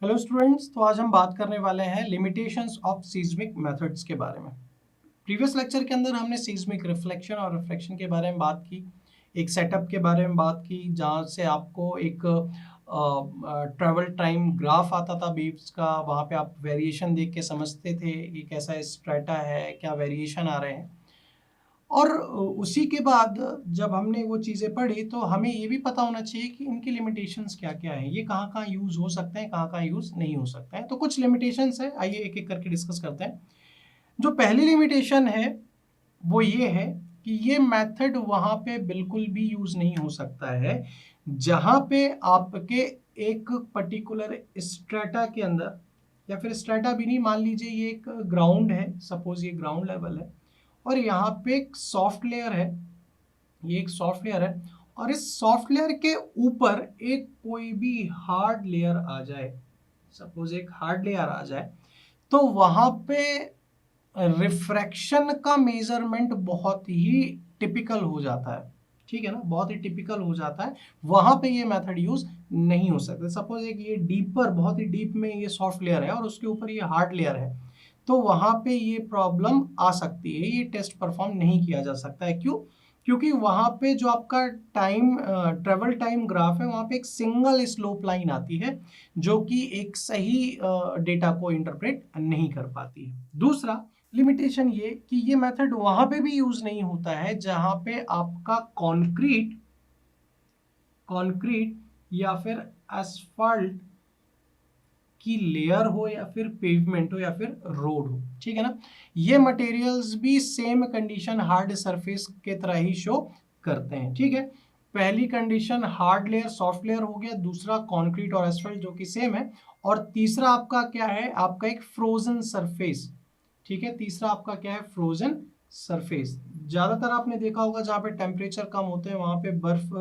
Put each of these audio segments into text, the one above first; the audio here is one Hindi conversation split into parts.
हेलो स्टूडेंट्स, तो आज हम बात करने वाले हैं लिमिटेशंस ऑफ सीस्मिक मेथड्स के बारे में। प्रीवियस लेक्चर के अंदर हमने सीस्मिक रिफ्लेक्शन और रिफ्रैक्शन के बारे में बात की, एक सेटअप के बारे में बात की जहाँ से आपको एक ट्रेवल टाइम ग्राफ आता था बीव्स का। वहाँ पे आप वेरिएशन देख के समझते थे कि कैसा स्ट्रेटा है, क्या वेरिएशन आ रहे हैं। और उसी के बाद जब हमने वो चीज़ें पढ़ी तो हमें ये भी पता होना चाहिए कि इनकी लिमिटेशंस क्या क्या है, ये कहाँ कहाँ यूज़ हो सकते हैं, कहाँ कहाँ यूज़ नहीं हो सकते हैं। तो कुछ लिमिटेशंस है, आइए एक एक करके डिस्कस करते हैं। जो पहली लिमिटेशन है वो ये है कि ये मेथड वहाँ पे बिल्कुल भी यूज़ नहीं हो सकता है जहाँ पे आपके एक पर्टिकुलर स्ट्रेटा के अंदर, या फिर स्ट्रेटा भी नहीं, मान लीजिए ये एक ग्राउंड है, सपोज ये ग्राउंड लेवल है और यहाँ पे एक सॉफ्ट लेयर है, ये एक सॉफ्ट लेयर है और इस सॉफ्ट लेयर के ऊपर एक कोई भी हार्ड लेयर आ जाए, सपोज एक हार्ड लेयर आ जाए, तो वहां पे रिफ्रैक्शन का मेजरमेंट बहुत ही टिपिकल हो जाता है। ठीक है ना, बहुत ही टिपिकल हो जाता है, वहां पे ये मेथड यूज नहीं हो सकता। सपोज एक ये डीपर, बहुत ही डीप में ये सॉफ्ट लेयर है और उसके ऊपर ये हार्ड लेयर है, तो वहां पे ये प्रॉब्लम आ सकती है, ये टेस्ट परफॉर्म नहीं किया जा सकता है। क्यों? क्योंकि वहां पे जो आपका टाइम ट्रेवल टाइम ग्राफ है, वहां पे एक सिंगल स्लोप लाइन आती है जो कि एक सही डेटा को इंटरप्रेट नहीं कर पाती है। दूसरा लिमिटेशन ये कि ये मेथड वहां पे भी यूज नहीं होता है जहां पे आपका कंक्रीट कंक्रीट या फिर एसफाल्ट की लेयर हो या फिर पेवमेंट हो या फिर रोड हो। ठीक है ना, ये मटेरियल्स भी सेम कंडीशन हार्ड सरफेस के तरह ही शो करते हैं। ठीक है, पहली condition hard layer soft layer हो गया, दूसरा कंक्रीट और एसफाल्ट जो कि सेम है, और तीसरा आपका क्या है, आपका एक फ्रोजन सरफेस। ठीक है, तीसरा आपका क्या है, फ्रोजन सरफेस। ज्यादातर आपने देखा होगा जहाँ पे टेम्परेचर कम होते हैं वहां पे बर्फ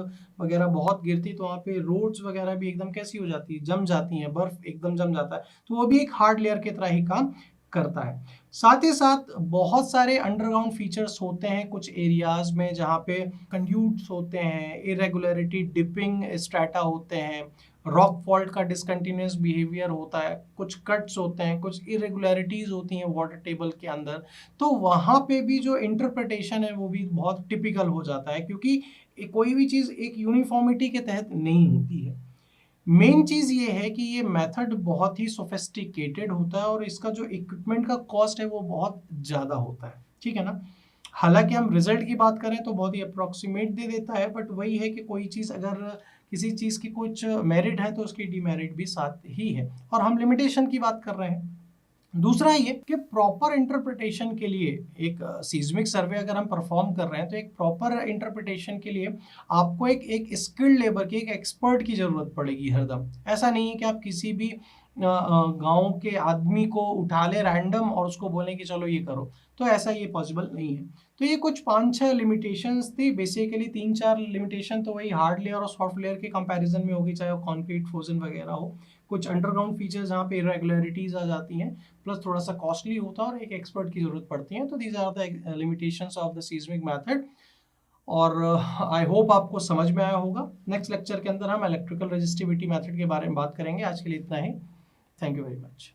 वगैरह बहुत गिरती, तो वहाँ पे रोड्स वगैरह भी एकदम कैसी हो जाती है, जम जाती हैं, बर्फ एकदम जम जाता है, तो वो भी एक हार्ड लेयर की तरह ही काम करता है। साथ ही साथ बहुत सारे अंडरग्राउंड फीचर्स होते हैं कुछ एरियाज में जहाँ पे कंड्यूट्स होते हैं, इरेगुलरिटी डिपिंग स्ट्रेटा होते हैं, रॉक फॉल्ट का डिसकंटिन्यूस बिहेवियर होता है, कुछ कट्स होते हैं, कुछ इरेगुलरिटीज होती हैं वाटर टेबल के अंदर। तो वहाँ पे भी जो इंटरप्रिटेशन है वो भी बहुत टिपिकल हो जाता है, क्योंकि कोई भी चीज़ एक यूनिफॉर्मिटी के तहत नहीं होती है। मेन चीज़ ये है कि ये मेथड बहुत ही सोफिस्टिकेटेड होता है और इसका जो इक्विपमेंट का कॉस्ट है वो बहुत ज़्यादा होता है। ठीक है ना, हालांकि हम रिजल्ट की बात करें तो बहुत ही अप्रोक्सीमेट दे देता है, बट वही है कि कोई चीज़ अगर किसी चीज़ की कुछ मेरिट है तो उसकी डिमेरिट भी साथ ही है, और हम लिमिटेशन की बात कर रहे हैं। दूसरा ये कि प्रॉपर इंटरप्रिटेशन के लिए एक सीस्मिक सर्वे अगर हम परफॉर्म कर रहे हैं तो एक प्रॉपर इंटरप्रिटेशन के लिए आपको एक स्किल्ड लेबर की, एक एक्सपर्ट की जरूरत पड़ेगी हरदम। ऐसा नहीं है कि आप किसी भी गांव के आदमी को उठा ले रैंडम और उसको बोलें कि चलो ये करो, तो ऐसा ये पॉसिबल नहीं है। तो ये कुछ 5-6 लिमिटेशंस थी, बेसिकली 3-4 लिमिटेशन तो वही हार्ड लेयर और सॉफ्ट लेयर के कंपैरिजन में होगी, चाहे वो कॉन्क्रीट फ्रोजन वगैरह हो। कुछ अंडरग्राउंड फीचर्स जहाँ पे इरेगुलरिटीज आ जाती हैं, प्लस थोड़ा सा कॉस्टली होता है और एक एक्सपर्ट की जरूरत पड़ती है। तो these are the limitations of the seismic method, और आई होप आपको समझ में आया होगा। नेक्स्ट लेक्चर के अंदर हम इलेक्ट्रिकल रेजिस्टिविटी मेथड के बारे में बात करेंगे। आज के लिए इतना ही। Thank you very much.